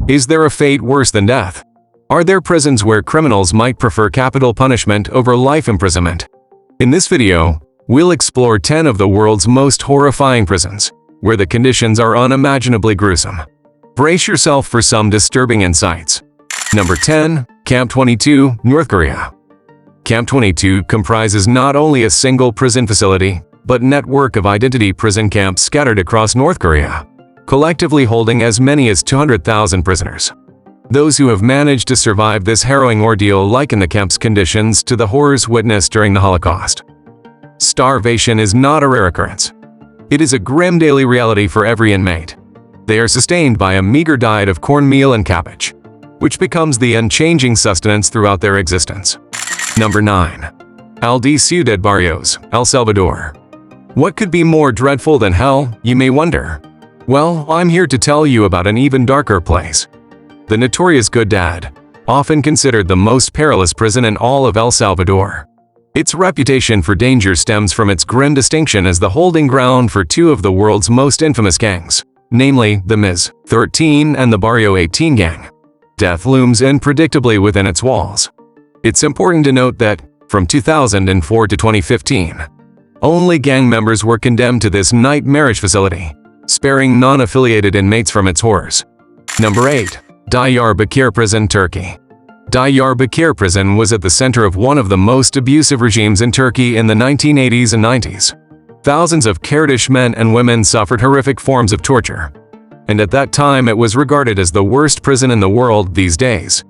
Is there a fate worse than death? Are there prisons where criminals might prefer capital punishment over life imprisonment? In this video, we'll explore 10 of the world's most horrifying prisons, where the conditions are unimaginably gruesome. Brace yourself for some disturbing insights. Number 10. Camp 22, North Korea. Camp 22 comprises not only a single prison facility, but a network of identity prison camps scattered across North Korea, collectively holding as many as 200,000 prisoners. Those who have managed to survive this harrowing ordeal liken the camp's conditions to the horrors witnessed during the Holocaust. Starvation is not a rare occurrence. It is a grim daily reality for every inmate. They are sustained by a meager diet of cornmeal and cabbage, which becomes the unchanging sustenance throughout their existence. Number 9. Aldi Ciudad Barrios, El Salvador. What could be more dreadful than hell, you may wonder? Well, I'm here to tell you about an even darker place. The notorious Good Dad, often considered the most perilous prison in all of El Salvador. Its reputation for danger stems from its grim distinction as the holding ground for two of the world's most infamous gangs, namely the Ms. 13 and the Barrio 18 gang. Death looms unpredictably within its walls. It's important to note that, from 2004 to 2015, only gang members were condemned to this nightmarish facility, sparing non-affiliated inmates from its horrors. Number 8. Diyarbakir Prison, Turkey. Diyarbakir Prison was at the center of one of the most abusive regimes in Turkey in the 1980s and 90s. Thousands of Kurdish men and women suffered horrific forms of torture, and at that time it was regarded as the worst prison in the world these days.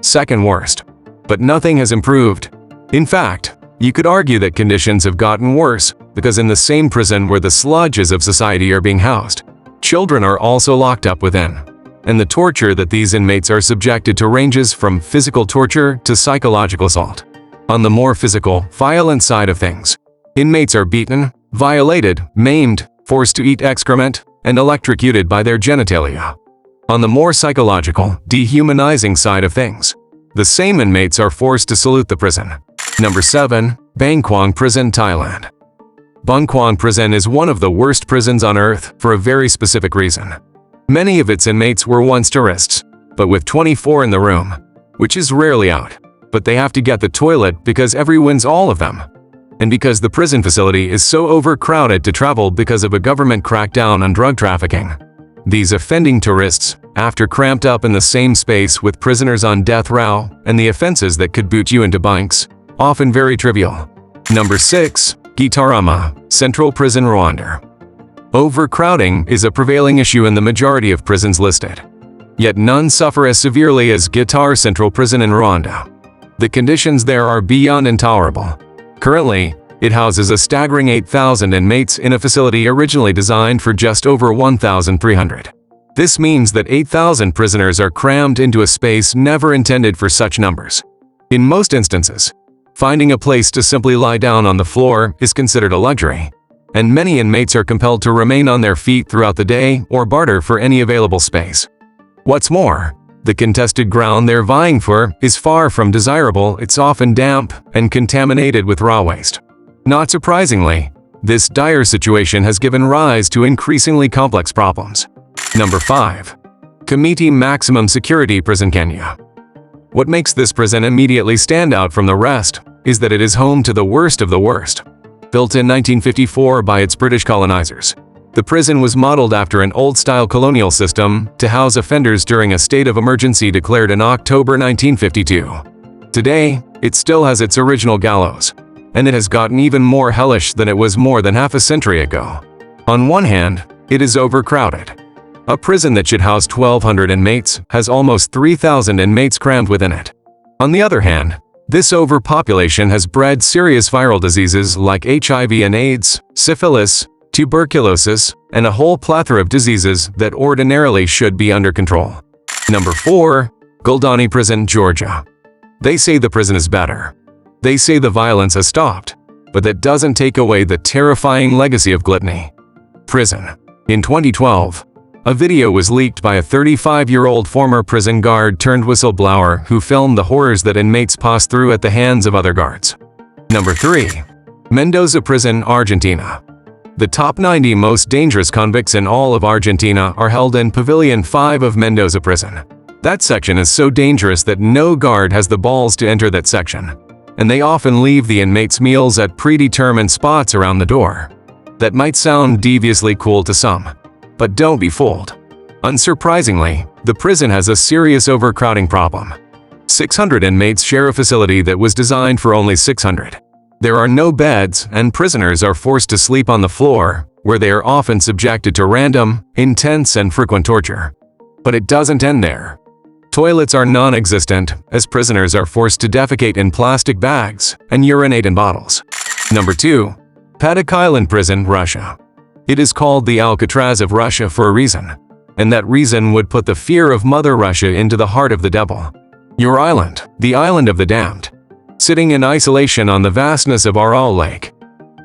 Second worst. But nothing has improved. In fact, you could argue that conditions have gotten worse, because in the same prison where the sludges of society are being housed, children are also locked up within. And the torture that these inmates are subjected to ranges from physical torture to psychological assault. On the more physical, violent side of things, inmates are beaten, violated, maimed, forced to eat excrement, and electrocuted by their genitalia. On the more psychological, dehumanizing side of things, the same inmates are forced to salute the prison. Number 7. Bangkwang Prison, Thailand. Bangkwang Prison is one of the worst prisons on earth for a very specific reason. Many of its inmates were once tourists, but with 24 in the room, which is rarely out, but they have to get the toilet because everyone's all of them. And because the prison facility is so overcrowded to travel because of a government crackdown on drug trafficking. These offending tourists, after cramped up in the same space with prisoners on death row and the offenses that could boot you into bunks, often very trivial. Number 6. Gitarama, Central Prison, Rwanda. Overcrowding is a prevailing issue in the majority of prisons listed. Yet none suffer as severely as Gitar Central Prison in Rwanda. The conditions there are beyond intolerable. Currently, it houses a staggering 8,000 inmates in a facility originally designed for just over 1,300. This means that 8,000 prisoners are crammed into a space never intended for such numbers. In most instances, finding a place to simply lie down on the floor is considered a luxury, and many inmates are compelled to remain on their feet throughout the day or barter for any available space. What's more, the contested ground they're vying for is far from desirable. It's often damp and contaminated with raw waste. Not surprisingly, this dire situation has given rise to increasingly complex problems. Number 5. Kamiti Maximum Security Prison, Kenya. What makes this prison immediately stand out from the rest is that it is home to the worst of the worst. Built in 1954 by its British colonizers, the prison was modeled after an old-style colonial system to house offenders during a state of emergency declared in October 1952. Today, it still has its original gallows, and it has gotten even more hellish than it was more than half a century ago. On one hand, it is overcrowded. A prison that should house 1,200 inmates has almost 3,000 inmates crammed within it. On the other hand, this overpopulation has bred serious viral diseases like HIV and AIDS, syphilis, tuberculosis, and a whole plethora of diseases that ordinarily should be under control. Number 4. Guldani Prison, Georgia. They say the prison is better. They say the violence has stopped, but that doesn't take away the terrifying legacy of gluttony. Prison. In 2012, a video was leaked by a 35-year-old former prison guard turned whistleblower who filmed the horrors that inmates pass through at the hands of other guards. Number 3. Mendoza Prison, Argentina. The top 90 most dangerous convicts in all of Argentina are held in Pavilion 5 of Mendoza Prison, That section is so dangerous that no guard has the balls to enter that section, and they often leave the inmates' meals at predetermined spots around the door. That might sound deviously cool to some, but don't be fooled. Unsurprisingly, the prison has a serious overcrowding problem. 600 inmates share a facility that was designed for only 600. There are no beds, and prisoners are forced to sleep on the floor, where they are often subjected to random, intense, and frequent torture. But it doesn't end there. Toilets are non-existent, as prisoners are forced to defecate in plastic bags and urinate in bottles. Number 2. Paddock Island Prison, Russia. It is called the Alcatraz of Russia for a reason, and that reason would put the fear of Mother Russia into the heart of the devil. Your island, the island of the damned, sitting in isolation on the vastness of Aral Lake.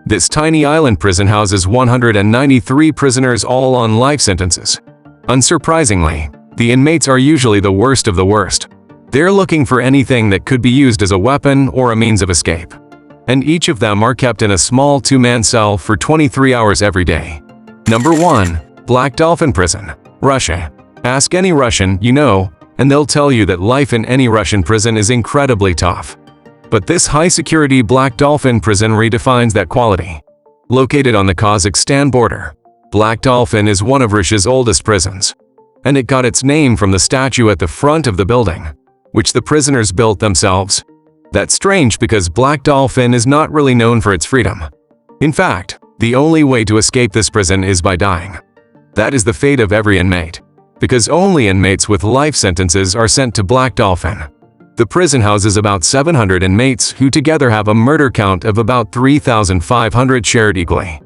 This tiny island prison houses 193 prisoners, all on life sentences. Unsurprisingly, the inmates are usually the worst of the worst. They're looking for anything that could be used as a weapon or a means of escape. And each of them are kept in a small 2-man cell for 23 hours every day. Number 1. Black Dolphin Prison, Russia. Ask any Russian you know, and they'll tell you that life in any Russian prison is incredibly tough. But this high-security Black Dolphin prison redefines that quality. Located on the Kazakhstan border, Black Dolphin is one of Russia's oldest prisons, and it got its name from the statue at the front of the building, which the prisoners built themselves. That's strange because Black Dolphin is not really known for its freedom. In fact, the only way to escape this prison is by dying. That is the fate of every inmate, because only inmates with life sentences are sent to Black Dolphin. The prison houses about 700 inmates who together have a murder count of about 3,500 shared equally.